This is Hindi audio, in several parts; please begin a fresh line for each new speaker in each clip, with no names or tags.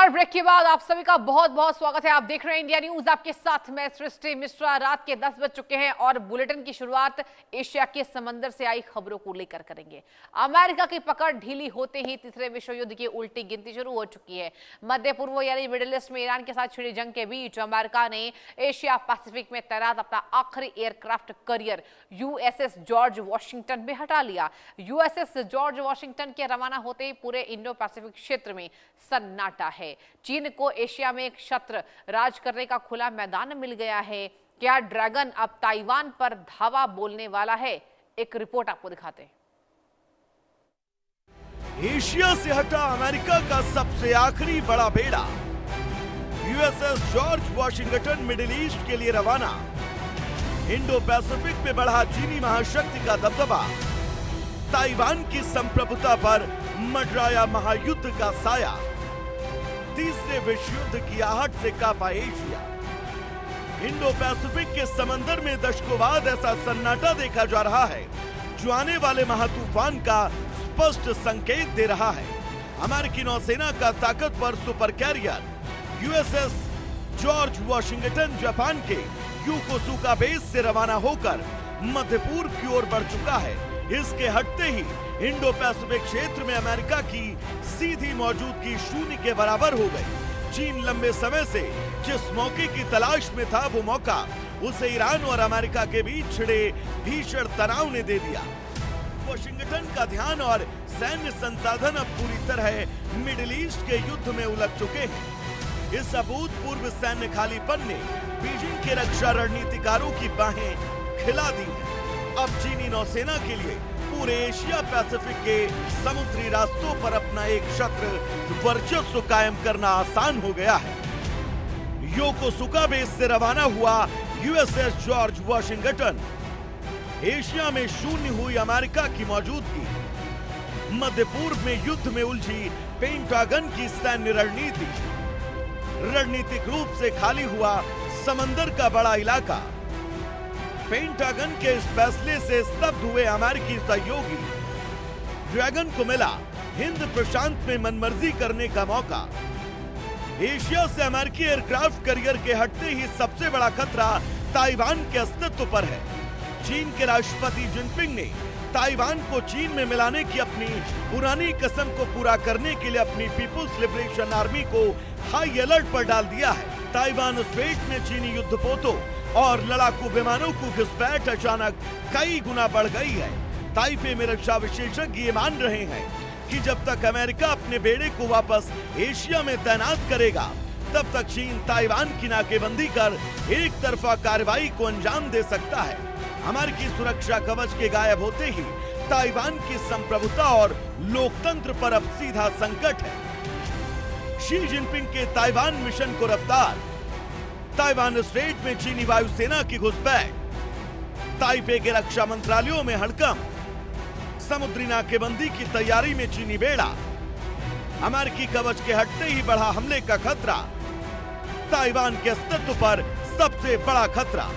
और ब्रेक के बाद आप सभी का बहुत बहुत स्वागत है। आप देख रहे हैं इंडिया न्यूज, आपके साथ मैं सृष्टि मिश्रा। रात के 10 बज चुके हैं और बुलेटिन की शुरुआत एशिया के समंदर से आई खबरों को लेकर करेंगे। अमेरिका की पकड़ ढीली होते ही तीसरे विश्व युद्ध की उल्टी गिनती शुरू हो चुकी है। मध्य पूर्व यानी मिडिल ईस्ट में ईरान के साथ छिड़ी जंग के बीच अमेरिका ने एशिया पैसिफिक में तैनात अपना आखिरी aircraft carrier USS George Washington में हटा लिया। यूएसएस जॉर्ज वॉशिंगटन के रवाना होते ही पूरे इंडो पैसिफिक क्षेत्र में सन्नाटा है। चीन को एशिया में एक छत्र राज करने का खुला मैदान मिल गया है। क्या ड्रैगन अब ताइवान पर धावा बोलने वाला है? एक रिपोर्ट आपको दिखाते हैं।
एशिया से हटा अमेरिका का सबसे आखिरी बड़ा बेड़ा। USS George Washington middle east के लिए रवाना। इंडो पैसिफिक में बढ़ा चीनी महाशक्ति का दबदबा। ताइवान की संप्रभुता पर मंडराया महायुद्ध का साया। तीसरे विश्व युद्ध की आहट से कांपा एशिया। इंडो पैसिफिक के समंदर में दशकों बाद ऐसा सन्नाटा देखा जा रहा है जो आने वाले महातूफान का स्पष्ट संकेत दे रहा है। अमेरिकी नौसेना का ताकतवर super career USS George Washington Japan के योकोसुका बेस से रवाना होकर मध्य पूर्व की ओर बढ़ चुका है। इसके हटते ही इंडो पैसिफिक क्षेत्र में अमेरिका की सीधी मौजूदगी शून्य के बराबर हो गई। चीन लंबे समय से जिस मौके की तलाश में था, वो मौका उसे ईरान और अमेरिका के बीच छिड़े भीषण तनाव ने दे दिया। वॉशिंगटन का ध्यान और सैन्य संसाधन अब पूरी तरह मिडिल ईस्ट के युद्ध में उलझ चुके हैं। इस अभूतपूर्व सैन्य खालीपन ने बीजिंग के रक्षा रणनीतिकारों की बाहें खिला दी हैं। अब चीनी नौसेना के लिए पूरे एशिया पैसिफिक के समुद्री रास्तों पर अपना एक छत्र वर्चस्व कायम करना आसान हो गया है। योकोसुका बेस से रवाना हुआ यूएसएस जॉर्ज वॉशिंगटन एशिया में शून्य हुई अमेरिका की मौजूदगी। मध्य पूर्व में युद्ध में उलझी पेंटागन की सैन्य रणनीति, रणनीतिक रूप से खाली हुआ समंदर का बड़ा इलाका। पेंटागन के इस फैसले से स्तब्ध हुए अमेरिकी सहयोगी। ड्रैगन को मिला हिंद प्रशांत में मनमर्जी करने का मौका। एशिया से अमेरिकी एयरक्राफ्ट करियर के हटते ही सबसे बड़ा खतरा ताइवान के अस्तित्व पर है। चीन के राष्ट्रपति जिनपिंग ने ताइवान को चीन में मिलाने की अपनी पुरानी कसम को पूरा करने के लिए अपनी पीपुल्स लिबरेशन आर्मी को हाई अलर्ट पर डाल दिया है। ताइवान स्ट्रेट में चीनी युद्धपोतों और लड़ाकू विमानों की घुसपैठ अचानक कई गुना बढ़ गई है। ताइपे में रक्षा विशेषज्ञ ये मान रहे हैं कि जब तक अमेरिका अपने बेड़े को वापस एशिया में तैनात करेगा, तब तक चीन ताइवान की नाकेबंदी कर एक तरफा कार्रवाई को अंजाम दे सकता है। अमेरिकी सुरक्षा कवच के गायब होते ही ताइवान की संप्रभुता और लोकतंत्र पर अब सीधा संकट है। शी जिनपिंग के ताइवान मिशन को रफ्तार। ताइवान स्ट्रेट में चीनी वायुसेना की घुसपैठ। ताइपे के रक्षा मंत्रालयों में हड़कंप। समुद्री नाकेबंदी की तैयारी में चीनी बेड़ा। अमेरिकी कवच के हटते ही बढ़ा हमले का खतरा। ताइवान के अस्तित्व पर सबसे बड़ा खतरा।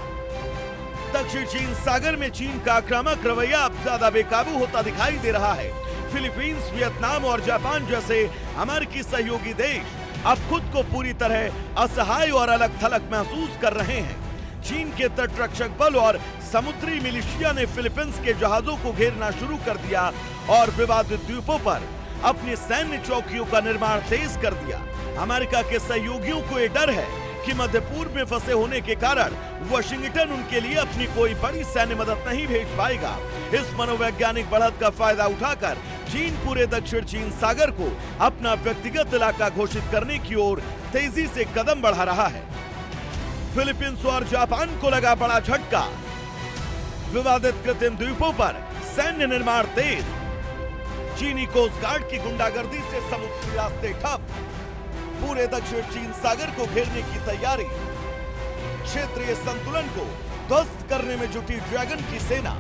दक्षिण चीन सागर में चीन का आक्रामक रवैया अब ज्यादा बेकाबू होता दिखाई दे रहा है। फिलीपींस, वियतनाम और जापान जैसे अमेरिकी सहयोगी देश अब खुद को पूरी तरह असहाय और अलग थलग महसूस कर रहे हैं। चीन के तटरक्षक बल और समुद्री मिलिशिया ने फिलीपींस के जहाजों को घेरना शुरू कर दिया और विवादित द्वीपों पर अपनी सैन्य चौकियों का निर्माण तेज कर दिया। अमेरिका के सहयोगियों को यह डर है कि मध्य पूर्व में फंसे होने के कारण वॉशिंगटन उनके लिए अपनी कोई बड़ी सैन्य मदद नहीं भेज पाएगा। इस मनोवैज्ञानिक बढ़त का फायदा उठाकर चीन पूरे दक्षिण चीन सागर को अपना व्यक्तिगत इलाका घोषित करने की ओर तेजी से कदम बढ़ा रहा है। फिलीपींस और जापान को लगा बड़ा झटका। विवादित कृत्रिम द्वीपों पर सैन्य निर्माण तेज। चीनी कोस्ट गार्ड की गुंडागर्दी से समुद्री रास्ते ठप। पूरे दक्षिण चीन सागर को घेरने की तैयारी। क्षेत्रीय संतुलन को ध्वस्त करने में जुटी ड्रैगन की सेना।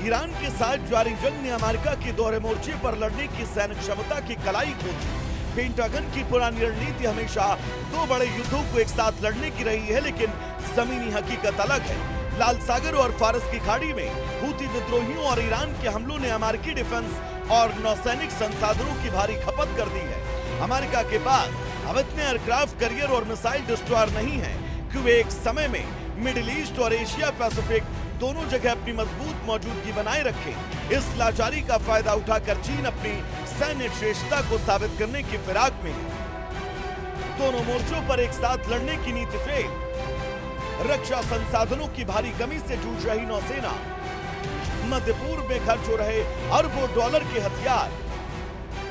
ईरान के साथ जारी जंग ने अमेरिका की दोहरे मोर्चे पर लड़ने की सैन्य क्षमता की कलाई खोल दी। पेंटागन की पुरानी रणनीति हमेशा दो बड़े युद्धों को एक साथ लड़ने की रही है, लेकिन जमीनी हकीकत अलग है। लाल सागर और फारस की खाड़ी में हूती विद्रोहियों और ईरान के हमलों ने अमेरिकी डिफेंस और नौसैनिक संसाधनों की भारी खपत कर दी है। अमेरिका के पास अब इतने एयरक्राफ्ट कैरियर और मिसाइल डिस्ट्रॉयर नहीं है कि वे एक समय में मिडिल ईस्ट और एशिया पैसिफिक दोनों जगह अपनी मजबूत मौजूदगी बनाए रखें। इस लाचारी का फायदा उठाकर चीन अपनी सैन्य श्रेष्ठता को साबित करने की फिराक में है। दोनों मोर्चों पर एक साथ लड़ने की नीति फेल। रक्षा संसाधनों की भारी कमी से जूझ रही नौसेना, मध्य पूर्व में खर्च हो रहे अरबों डॉलर के हथियार,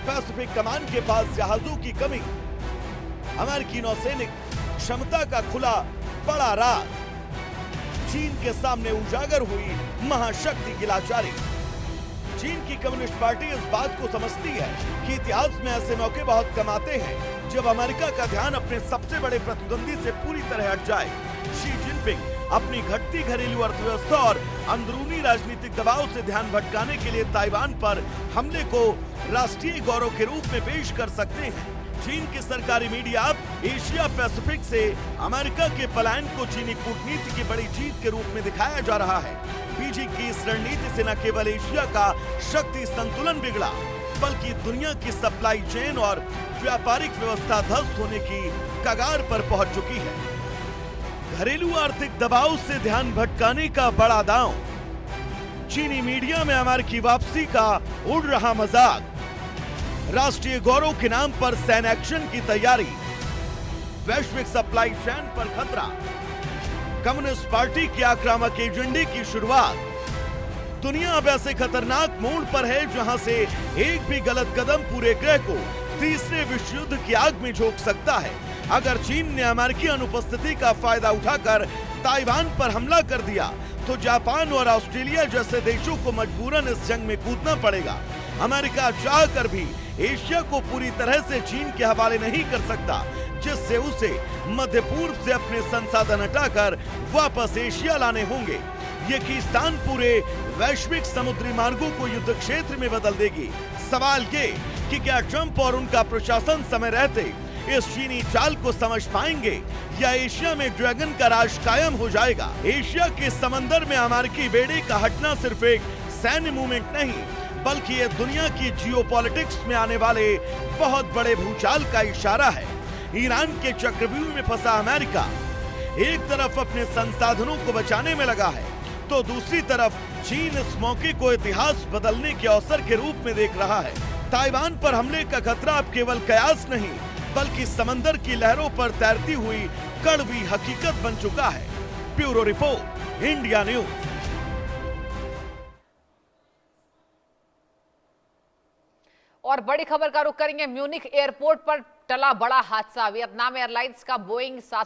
पैसिफिक कमान के पास जहाजों की कमी, अमेरिकी नौसैनिक क्षमता का खुला बड़ा राज, चीन के सामने उजागर हुई महाशक्ति की लाचारी। चीन की कम्युनिस्ट पार्टी इस बात को समझती है कि इतिहास में ऐसे मौके बहुत कम आते हैं जब अमेरिका का ध्यान अपने सबसे बड़े प्रतिद्वंदी से पूरी तरह हट जाए। शी जिनपिंग अपनी घटती घरेलू अर्थव्यवस्था और अंदरूनी राजनीतिक दबाव से ध्यान भटकाने के लिए ताइवान पर हमले को राष्ट्रीय गौरव के रूप में पेश कर सकते हैं। चीन की सरकारी मीडिया अब एशिया पैसिफिक से अमेरिका के पलायन को चीनी कूटनीति की बड़ी जीत के रूप में दिखाया जा रहा है। बीजिंग की इस रणनीति से न केवल एशिया का शक्ति संतुलन बिगड़ा, बल्कि दुनिया की सप्लाई चेन और व्यापारिक व्यवस्था ध्वस्त होने की कगार पर पहुंच चुकी है। घरेलू आर्थिक दबाव से ध्यान भटकाने का बड़ा दांव, चीनी मीडिया में अमेरिकी वापसी का उड़ रहा मजाक, राष्ट्रीय गौरव के नाम पर सैन्य एक्शन की तैयारी, वैश्विक सप्लाई चेन पर खतरा, कम्युनिस्ट पार्टी के आक्रामक एजेंडे की शुरुआत। दुनिया अब ऐसे खतरनाक मोड़ पर है जहां से एक भी गलत कदम पूरे ग्रह को तीसरे विश्व युद्ध की आग में झोंक सकता है। अगर चीन ने अमेरिकी अनुपस्थिति का फायदा उठाकर ताइवान पर हमला कर दिया तो जापान और ऑस्ट्रेलिया जैसे देशों को मजबूरन इस जंग में कूदना पड़ेगा। अमेरिका चाहकर भी एशिया को पूरी तरह से चीन के हवाले नहीं कर सकता, जिससे उसे मध्य पूर्व से अपने संसाधन हटाकर वापस एशिया लाने होंगे। ये खींचतान पूरे वैश्विक समुद्री मार्गों को युद्ध क्षेत्र में बदल देगी। सवाल ये कि क्या ट्रंप और उनका प्रशासन समय रहते इस चीनी चाल को समझ पाएंगे या एशिया में ड्रैगन का राज कायम हो जाएगा। एशिया के समंदर में अमेरिकी बेड़े का हटना सिर्फ एक सैन्य मूवमेंट नहीं, बल्कि ये दुनिया की जियोपॉलिटिक्स में आने वाले बहुत बड़े भूचाल का इशारा है। ईरान के चक्रव्यूह में फंसा अमेरिका एक तरफ अपने संसाधनों को बचाने में लगा है, तो दूसरी तरफ चीन इस मौके को इतिहास बदलने के अवसर के रूप में देख रहा है। ताइवान पर हमले का खतरा अब केवल कयास नहीं, बल्कि समंदर की लहरों पर तैरती हुई कड़वी हकीकत बन चुका है। Bureau report, India news.
और बड़ी खबर का रुख करेंगे। म्यूनिख एयरपोर्ट पर टला बड़ा हादसा। वियतनाम एयरलाइंस का बोइंग